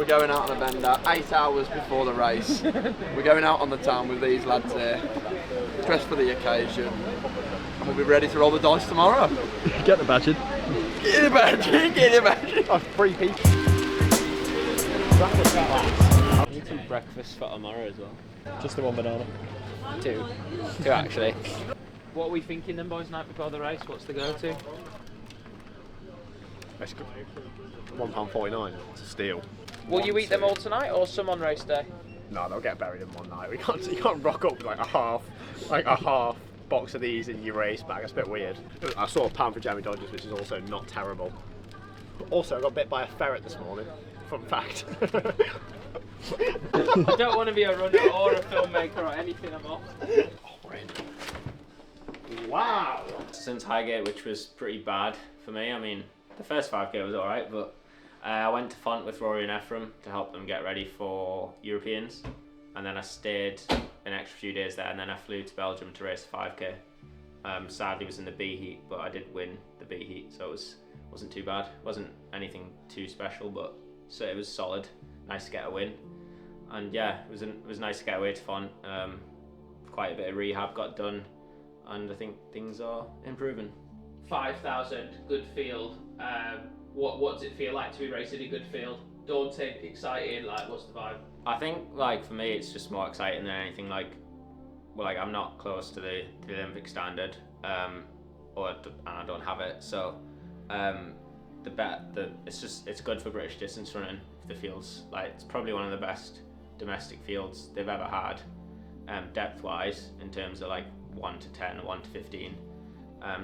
we're going out on a bender 8 hours before the race. We're going out on the town with these lads here, dressed for the occasion, and we'll be ready to roll the dice tomorrow. Get the badge in. Get the badge in, get the badge in. Oh, 3 people. I need some breakfast for tomorrow as well. Just the 1 banana. 2 actually. What are we thinking then, boys, night before the race? What's the go-to? £1.49 to steal. Will you eat them all tonight or some on race day? No, they'll get buried in one night. You can't rock up with like a half box of these in your race bag. That's a bit weird. I saw a pound for jammy Dodgers, which is also not terrible. Also, I got bit by a ferret this morning. Fun fact. I don't want to be a runner or a filmmaker or anything. I'm off. Wow. Since Highgate, which was pretty bad for me. I mean, the first 5k was alright, but I went to Font with Rory and Ephraim to help them get ready for Europeans, and then I stayed an extra few days there, and then I flew to Belgium to race the 5k. Sadly, it was in the B heat, but I did win the B heat, so it wasn't too bad. It wasn't anything too special, but so it was solid. Nice to get a win, and yeah, it was nice to get away to Font. Quite a bit of rehab got done, and I think things are improving. 5,000, good field. What does it feel like to be racing a good field? Daunting, exciting, like what's the vibe? I think like for me it's just more exciting than anything. Like I'm not close to the Olympic standard, and I don't have it, so it's good for British distance running. The field's like, it's probably one of the best domestic fields they've ever had, depth wise, in terms of like 1 to 10 or 1 to 15.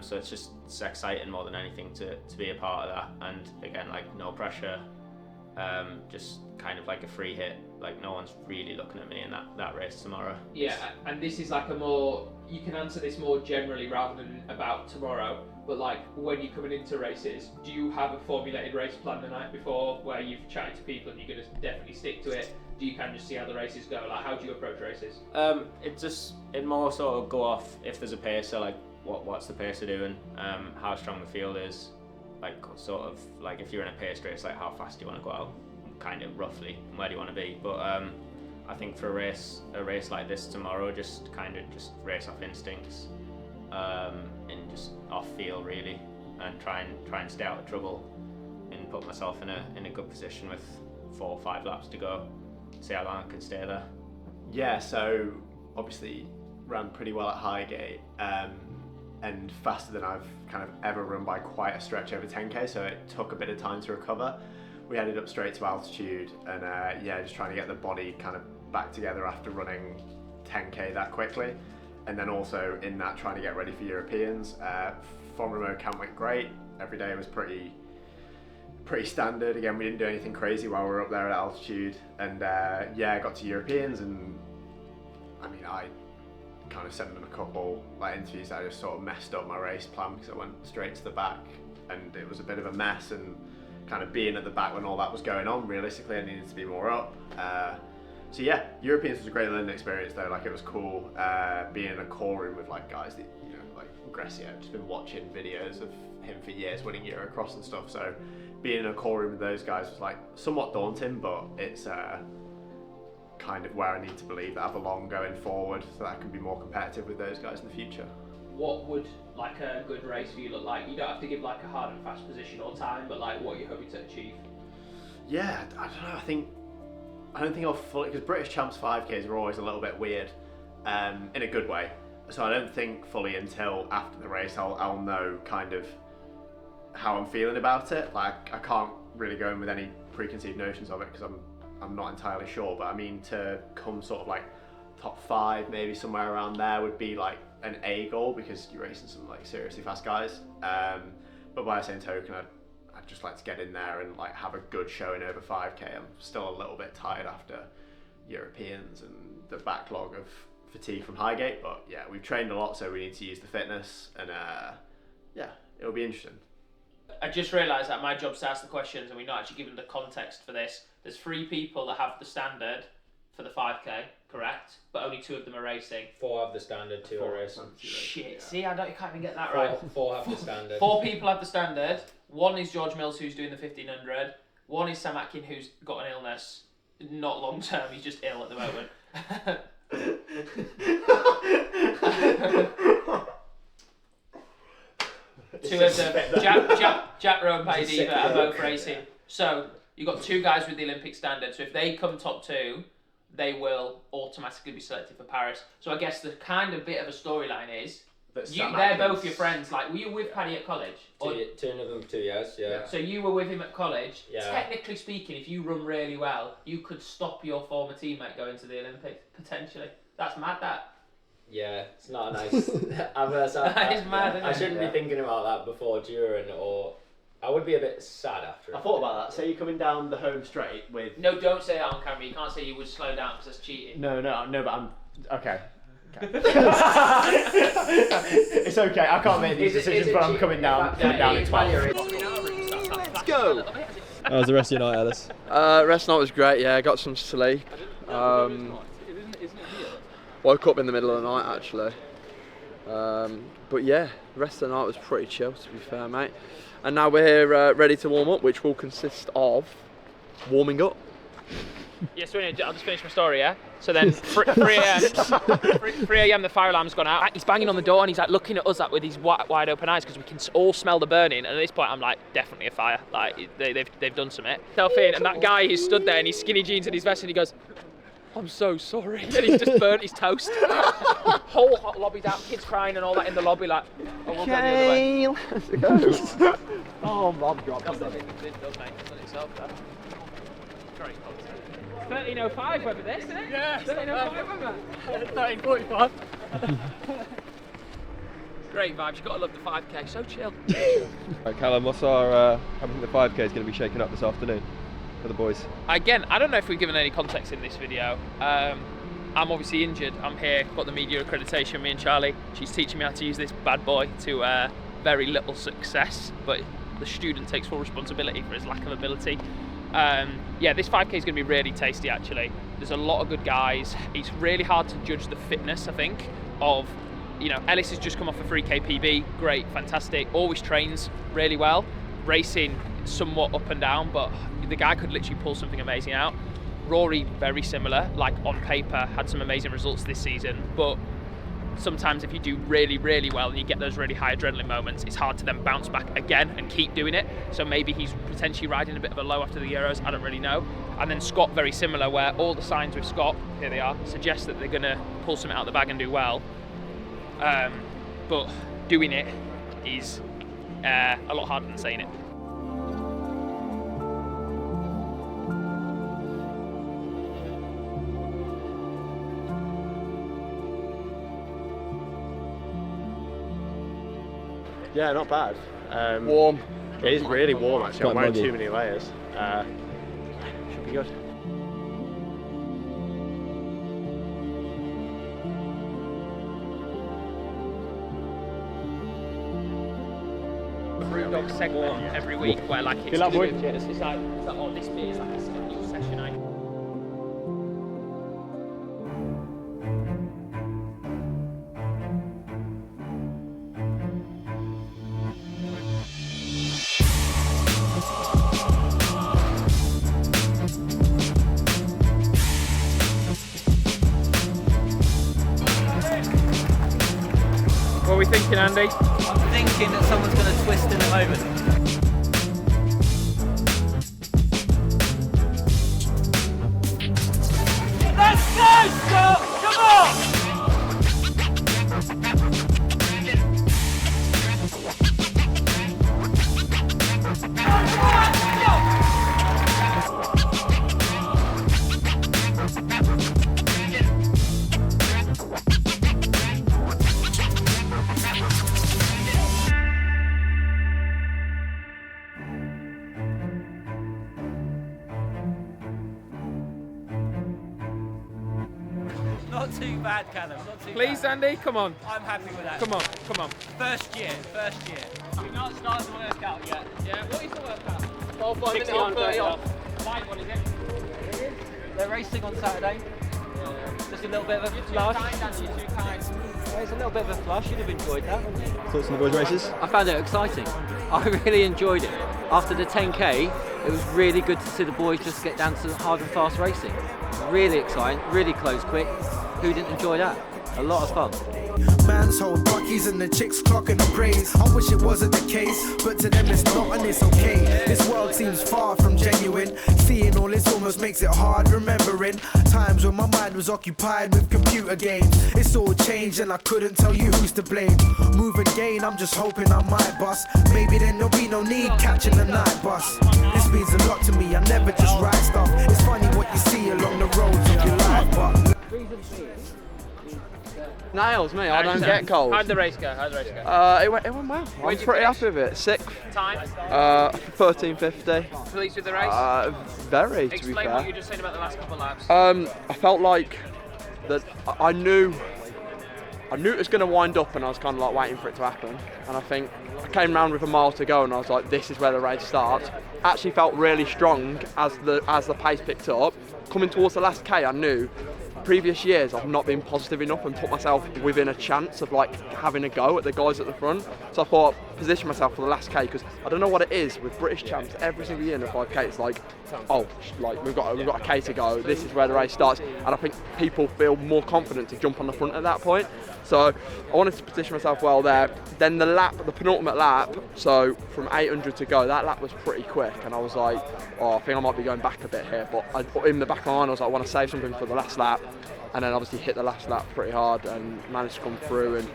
So it's exciting more than anything to be a part of that, and again, like no pressure, just kind of like a free hit, like no one's really looking at me in that race tomorrow. Yeah, and this is like you can answer this more generally rather than about tomorrow, but like when you're coming into races, do you have a formulated race plan the night before where you've chatted to people and you're going to definitely stick to it? Do you kind of just see how the races go? Like, how do you approach races? It more sort of go off if there's a pacer, like what's the pacer doing, how strong the field is, like sort of like if you're in a pace race, like how fast do you want to go out, kind of roughly, and where do you want to be. But I think for a race like this tomorrow, just race off instincts, and just off feel really, and try and stay out of trouble and put myself in a good position with 4 or 5 laps to go, see how long I can stay there. Yeah, so obviously ran pretty well at Highgate, and faster than I've kind of ever run by quite a stretch over 10k, so it took a bit of time to recover. We headed up straight to altitude, and just trying to get the body kind of back together after running 10k that quickly, and then also in that trying to get ready for Europeans. From remote camp went great. Every day was pretty standard. Again, we didn't do anything crazy while we were up there at altitude, and got to Europeans, and I mean, I kind of said in a couple like interviews that I just sort of messed up my race plan because I went straight to the back, and it was a bit of a mess, and kind of being at the back when all that was going on, realistically I needed to be more up. So yeah, Europeans was a great learning experience though. Like, it was cool being in a call room with like guys that, you know, like Gressi. I've just been watching videos of him for years winning Eurocross and stuff, so being in a call room with those guys was like somewhat daunting, but it's kind of where I need to believe that I belong going forward, so that I can be more competitive with those guys in the future. What would like a good race for you look like? You don't have to give like a hard and fast position or time, but like what you're hoping to achieve. Yeah, I don't know. I don't think I'll fully, because British Champs 5Ks are always a little bit weird, in a good way. So I don't think fully until after the race I'll know kind of how I'm feeling about it. Like, I can't really go in with any preconceived notions of it because I'm not entirely sure. But I mean, to come sort of like top 5, maybe somewhere around there, would be like an A goal, because you're racing some like seriously fast guys. But by the same token, I'd just like to get in there and like have a good showing over 5k. I'm still a little bit tired after Europeans and the backlog of fatigue from Highgate, but yeah, we've trained a lot, so we need to use the fitness, and it'll be interesting. I just realised that my job's to ask the questions, and we're not actually given the context for this. There's 3 people that have the standard for the 5k, correct? But only 2 of them are racing. 4 have the standard, 2 are racing. Shit, yeah. See, you can't even get that 4, right. 4 have the standard. 4 people have the standard. 1 is George Mills, who's doing the 1500. One is Sam Atkin, who's got an illness, not long term. He's just ill at the moment. Two of them, Jack Rowe and Paddy Diva, are both racing. So you've got 2 guys with the Olympic standard. So if they come top 2, they will automatically be selected for Paris. So I guess the kind of bit of a storyline is they're both your friends. Like, were you with Paddy at college? Two of them, 2 years, yeah. So you were with him at college. Yeah. Technically speaking, if you run really well, you could stop your former teammate going to the Olympics potentially. That's mad. That. Yeah, it's not a nice. That is mad. Isn't I it? shouldn't be thinking about that before, during, or I would be a bit sad after. I thought about that. Say you're coming down the home straight with. No, don't say that on camera. You can't say you would slow down because that's cheating. No, but I'm okay. It's okay. I can't make these decisions, but I'm coming down in 12. Let's go. How was the rest of your night, Ellis? Rest night was great. Yeah, got some sleep. Woke up in the middle of the night actually. But yeah, the rest of the night was pretty chill, to be fair, mate. And now we're here ready to warm up, which will consist of warming up. Yeah, so anyway, I'll just finish my story, yeah? So then 3 a.m. the fire alarm's gone out. He's banging on the door and he's like looking at us like with these wide open eyes because we can all smell the burning. And at this point I'm like, definitely a fire. Like they've done something. Self in, and that guy who's stood there in his skinny jeans and his vest and he goes, I'm so sorry. And he's just burnt his toast. Whole hot lobby's out, kids crying and all that in the lobby like, oh, we'll go the other way. Let's go. Oh, Bob dropped. That's not even good, does, mate? That's on itself, though. Great content. 13:05 over this, isn't it? Yeah. 13:05 over. 13:45. Great vibes. You've got to love the 5K. So chill. Right, Callum, what's our? How do you think the 5K is going to be shaken up this afternoon for the boys? Again, I don't know if we've given any context in this video. I'm obviously injured. I'm here, got the media accreditation, me and Charlie. She's teaching me how to use this bad boy to very little success, but the student takes full responsibility for his lack of ability. Yeah, this 5K is going to be really tasty actually. There's a lot of good guys. It's really hard to judge the fitness, I think, of, you know, Ellis has just come off a 3K PB, great, fantastic, always trains really well, racing somewhat up and down, but the guy could literally pull something amazing out. Rory, very similar, like on paper, had some amazing results this season, but sometimes if you do really, really well and you get those really high adrenaline moments, it's hard to then bounce back again and keep doing it. So maybe he's potentially riding a bit of a low after the Euros, I don't really know. And then Scott, very similar, where all the signs with Scott, here they are, suggest that they're going to pull something out of the bag and do well. But doing it is a lot harder than saying it. Yeah, not bad. Warm. It is really warm actually. Quite I'm wearing muggy. too many layers. Should be good. Brewdog segment every week where like it's Feel that, boy? it's like oh, this bit is like a new session. What are we thinking, Andy? I'm thinking that someone's going to twist in a moment. Let's go, Scott! Come on! Not too bad, Callum. Not too Please, bad. Andy, come on. I'm happy with that. Come on, come on. First year. We've not started the workout yet. Yeah, what is the workout? 60 on 30 off. Light one, is it? They're racing on Saturday. Just a little bit of a flush. It's a little bit of a flush. You'd have enjoyed that, wouldn't you? Thoughts on the boys' races? I found it exciting. I really enjoyed it. after the 10k, it was really good to see the boys just get down to hard and fast racing. Really exciting, really close quick. Who didn't enjoy that? A lot of fun. Man's hold buckies and the chicks clocking the praise. I wish it wasn't the case, but to them it's not and it's okay. This world seems far from genuine. Seeing all this almost makes it hard remembering times when my mind was occupied with computer games. It's all changed and I couldn't tell you who's to blame. Move and gain, I'm just hoping I might bust. Maybe then there'll be no need catching the night bus. This means a lot to me, I never just write stuff. It's funny what you see along the roads of your life, but Nails me, I don't get cold. How'd the race go? It went well. I'm pretty happy with it. 6th. Time? 13:50. Pleased with the race? Very, to be Explain fair. what you just said about the last couple of laps. I felt like that I knew it was going to wind up, and I was kind of like waiting for it to happen. And I think I came round with a mile to go, and I was like, this is where the race starts. Actually felt really strong as the pace picked up. Coming towards the last K, I knew previous years I've not been positive enough and put myself within a chance of like having a go at the guys at the front. So I thought, position myself for the last K, because I don't know what it is with British champs. Every single year in the 5K, it's like, oh, like we've got a K to go. This is where the race starts, and I think people feel more confident to jump on the front at that point. So I wanted to position myself well there. Then the penultimate lap, so from 800 to go, that lap was pretty quick, and I was like, oh, I think I might be going back a bit here. But I put in the back of my mind, I was like, I want to save something for the last lap, and then obviously hit the last lap pretty hard and managed to come through and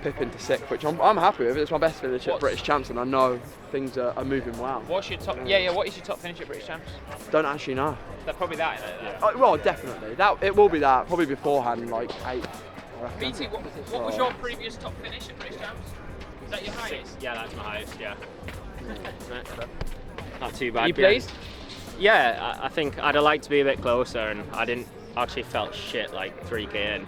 pip into 6th, which I'm happy with. It's my best finish at British Champs, and I know things are moving well. What's your top? Yeah. What is your top finish at British Champs? Don't actually know. Probably that. Well, definitely. It will be that. Probably beforehand, like 8th. BT, what was your previous top finish at British Champs? Is that your highest? Yeah, that's my highest, yeah. Not too bad. Are you pleased? Yeah, I think I'd have liked to be a bit closer, and I didn't actually felt shit like 3k in,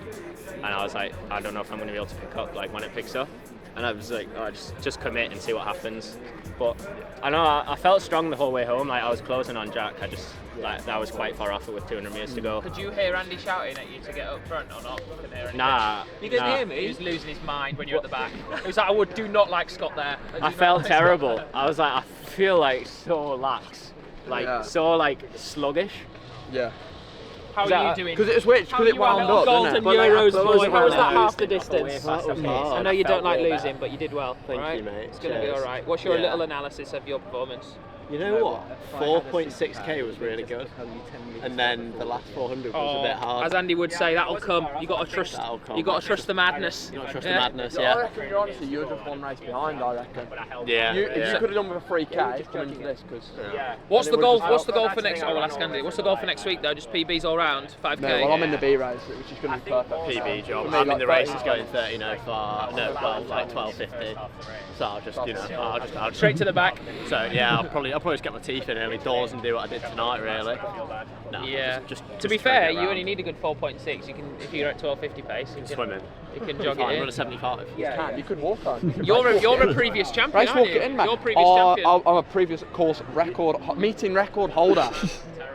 and I was like, I don't know if I'm going to be able to pick up like when it picks up, and I was like, oh, just commit and see what happens. But I know I felt strong the whole way home. Like I was closing on Jack. That was quite far off it with 200 metres to go. Could you hear Andy shouting at you to get up front or not? Nah. You didn't hear me? He was losing his mind when you were at the back. He was like, do not like Scott there. I felt terrible. I was like, I feel like so lax, so like sluggish. Yeah. How are you doing? Because it was because it wound up, Golden didn't it? Euros, boy. How was that lose half the distance? I know you don't like losing, but you did well. Thank you, mate. It's going to be all right. What's your little analysis of your performance? You know what? 4.6k was really good, and then the last 400 was a bit hard. As Andy would say, that'll come. You got to trust. You got to trust the madness. You got to trust the madness, I yeah. reckon you're just one race behind. I reckon. Yeah. If you could have done with a 3k coming into this, because. What's the goal? What's the goal for next? Oh, we'll ask Andy. What's the goal for next week though? Just PBs all round, 5k. No, well, I'm in the B race, which is going to be perfect. PB job. Me, I'm in the race like is going 13:05. No, well, like 12:50. So I'll just, I'll just Straight to the back. So yeah, I'll probably just get my teeth in early doors and do what I did tonight, really. No, Yeah. Just To be fair, you only need a good 4.6. You can, if you're at 12:50 pace, you swimming. can jog it Run in. a 75. You could walk on. You're a previous champion, Race aren't walk you? it in, mate. You're a previous champion. I'm a previous course meeting record holder.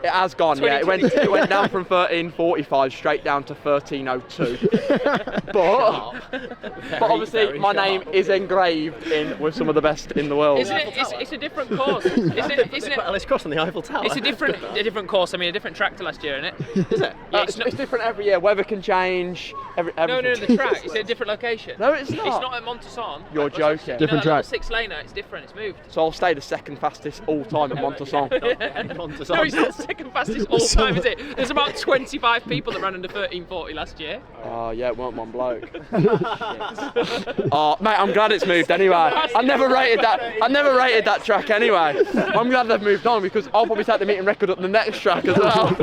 It has gone, yeah. It went down from 13:45 straight down to 13:02. but obviously my name is engraved in with some of the best in the world. Isn't it? It's a different course. Isn't it? Well, it's crossing the Eiffel Tower. It's a different course. I mean, a different track to last year, isn't it? Is it? Yeah, It's different every year. Weather can change. No, Everything. the track. It's a different location. No, it's not. It's not at Montesson. You're joking. Different track. 6-laner. It's different. It's moved. So I'll stay the second fastest all time at Montesson. No, he's not second fastest all time, is it? There's about 25 people that ran under 13:40 last year. Oh yeah, it weren't one bloke. Oh mate, I'm glad it's moved anyway. I never rated that track anyway. I'm glad they've moved on, because I'll probably take the meeting record up the next track as well.